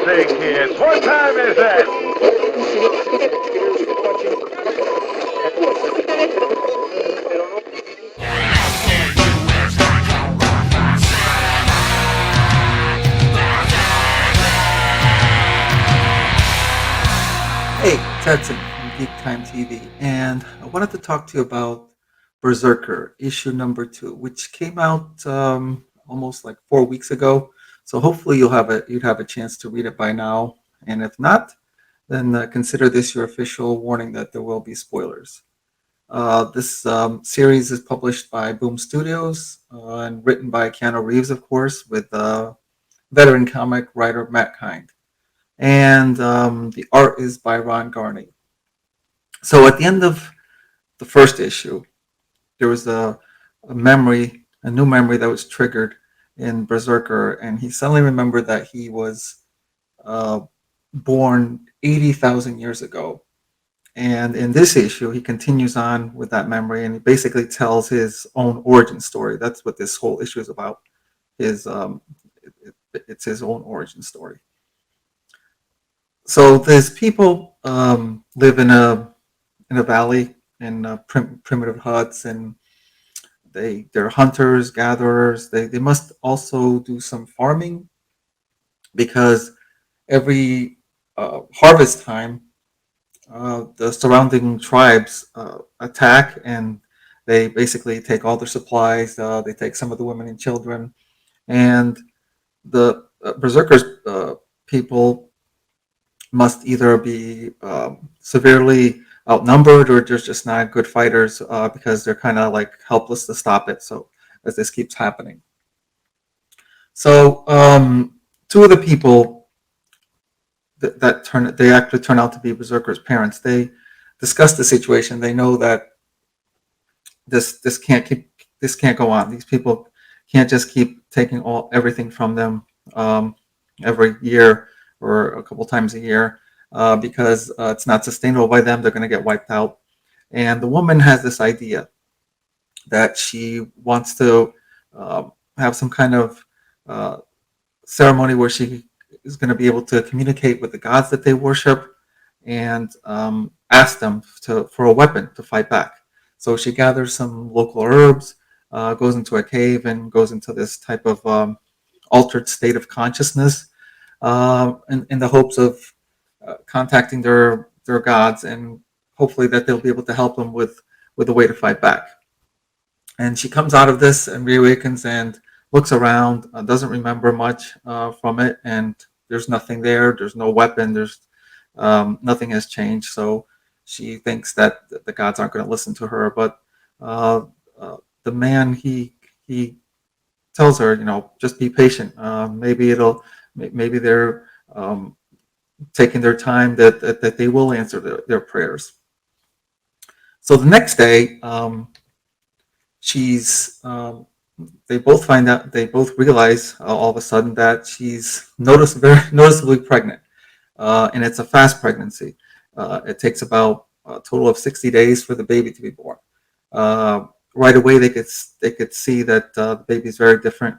say, kids, what time is it? Hey, it's Edson from GeekTime TV, and I wanted to talk to you about Berserker issue number 2, which came out almost like 4 weeks ago. So hopefully you'd have a chance to read it by now, and if not, then consider this your official warning that there will be spoilers. This series is published by Boom Studios and written by Keanu Reeves, of course, with veteran comic writer Matt Kindt, and the art is by Garney. So at the end of the first issue, there was a new memory that was triggered in Berserker, and he suddenly remembered that he was uh, born 80,000 years ago. And in this issue, he continues on with that memory, and he basically tells his own origin story. That's what this whole issue is about. His it's his own origin story. So these people live in a valley in primitive huts, and they're hunters, gatherers. They must also do some farming because every harvest time, the surrounding tribes attack, and they basically take all their supplies. They take some of the women and children, and the berserkers people must either be severely outnumbered or just not good fighters because they're kind of like helpless to stop it. So as this keeps happening, so two of the people they actually turn out to be berserkers' parents. They discuss the situation. They know that this can't go on. These people can't just keep taking everything from them every year or a couple times a year because it's not sustainable by them. They're going to get wiped out. And the woman has this idea that she wants to have some kind of uh, ceremony where she is going to be able to communicate with the gods that they worship and ask them for a weapon to fight back. So she gathers some local herbs, goes into a cave, and goes into this type of altered state of consciousness in the hopes of contacting their gods, and hopefully that they'll be able to help them with a way to fight back. And she comes out of this and reawakens and looks around, doesn't remember much from it, and there's nothing there. There's no weapon. There's nothing has changed. So she thinks that the gods aren't going to listen to her. But uh, the man he tells her, just be patient. Maybe they're taking their time that they will answer their prayers. So the next day, she's they both realize all of a sudden that she's very noticeably pregnant, and it's a fast pregnancy. It takes about a total of 60 days for the baby to be born. Uh, right away, they could see that the baby's very different.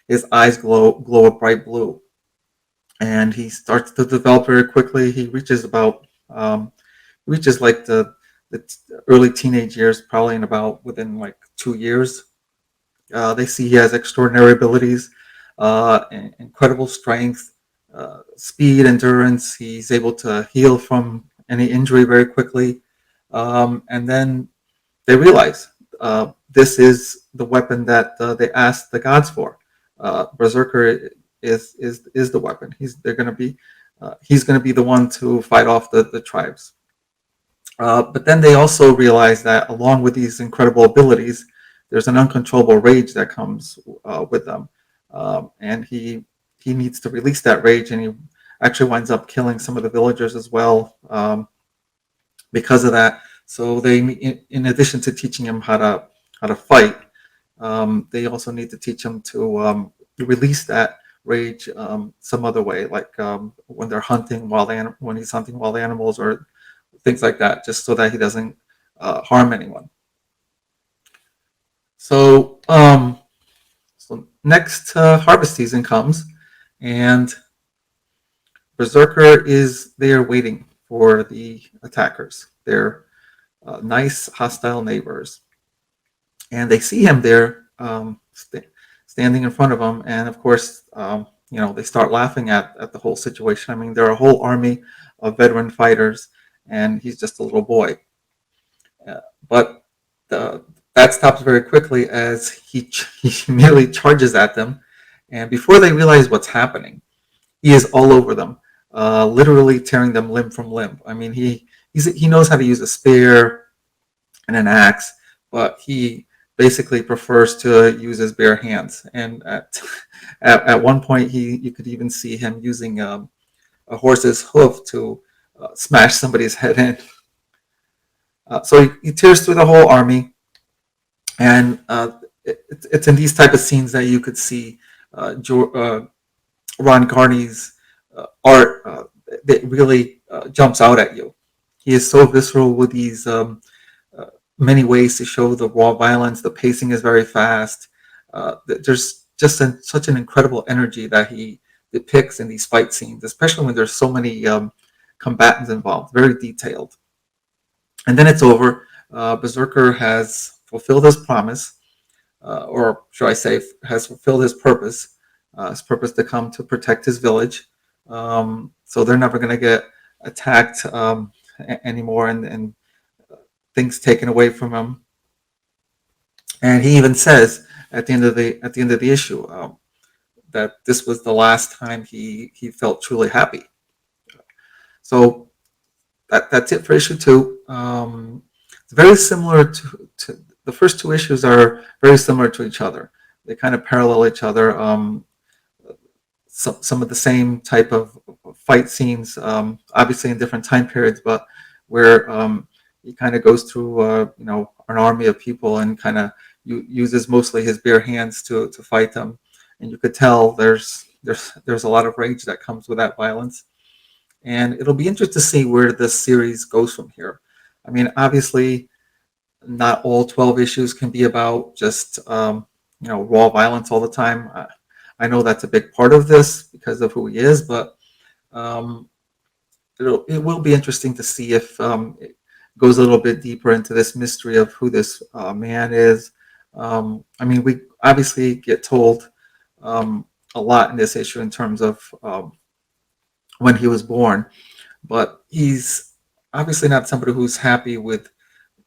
His eyes glow a bright blue, and he starts to develop very quickly. He reaches like the early teenage years, probably in about within like 2 years. They see he has extraordinary abilities, incredible strength, speed, endurance. He's able to heal from any injury very quickly. And then they realize this is the weapon that they asked the gods for. Berserker is the weapon. He's going to be the one to fight off the tribes. But then they also realize that along with these incredible abilities, there's an uncontrollable rage that comes with them, and he needs to release that rage, and he actually winds up killing some of the villagers as well because of that. So in addition to teaching him how to fight, they also need to teach him to release that rage some other way, like when they're hunting when he's hunting wild animals or things like that, just so that he doesn't harm anyone. So next harvest season comes, and BRZRKR is there waiting for the attackers. They're nice, hostile neighbors. And they see him there standing in front of them. And of course, they start laughing at the whole situation. I mean, they're a whole army of veteran fighters, and he's just a little boy. But that stops very quickly as he merely charges at them. And before they realize what's happening, he is all over them, literally tearing them limb from limb. I mean, he knows how to use a spear and an axe, but he basically prefers to use his bare hands. And at one point, you could even see him using a horse's hoof to smash somebody's head in. So he tears through the whole army, and it's in these type of scenes that you could see Ron Garney's art that really jumps out at you. He is so visceral with these many ways to show the raw violence. The pacing is very fast. There's just such an incredible energy that he depicts in these fight scenes, especially when there's so many combatants involved. Very detailed. And then it's over. BRZRKR has fulfilled his promise, or should I say, has fulfilled his purpose to come to protect his village. So they're never going to get attacked anymore, and things taken away from him. And he even says at the end of the issue that this was the last time he felt truly happy. So that's it for issue 2. It's very similar to the first 2 issues are very similar to each other. They kind of parallel each other. Some of the same type of fight scenes, obviously in different time periods, but where he kind of goes through an army of people and kind of uses mostly his bare hands to fight them, and you could tell there's a lot of rage that comes with that violence. And it'll be interesting to see where this series goes from here. I mean, obviously, not all 12 issues can be about just raw violence all the time. I know that's a big part of this because of who he is, but it will be interesting to see if it goes a little bit deeper into this mystery of who this man is. I mean, we obviously get told a lot in this issue in terms of when he was born, but he's obviously not somebody who's happy with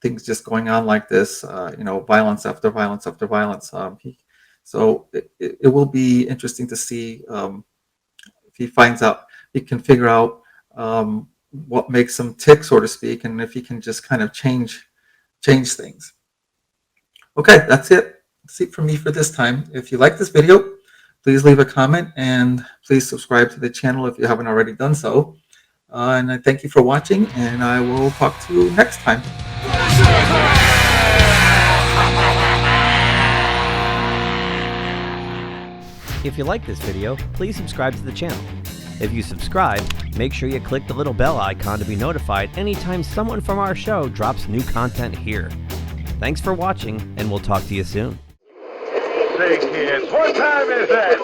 things just going on like this, violence after violence after violence. So it will be interesting to see if he can figure out what makes him tick, so to speak, and if he can just kind of change things. Okay, that's it. That's it for me for this time. If you like this video, please leave a comment and please subscribe to the channel if you haven't already done so. And I thank you for watching, and I will talk to you next time. If you like this video, please subscribe to the channel. If you subscribe, make sure you click the little bell icon to be notified anytime someone from our show drops new content here. Thanks for watching, and we'll talk to you soon. Say, kids, what time is that?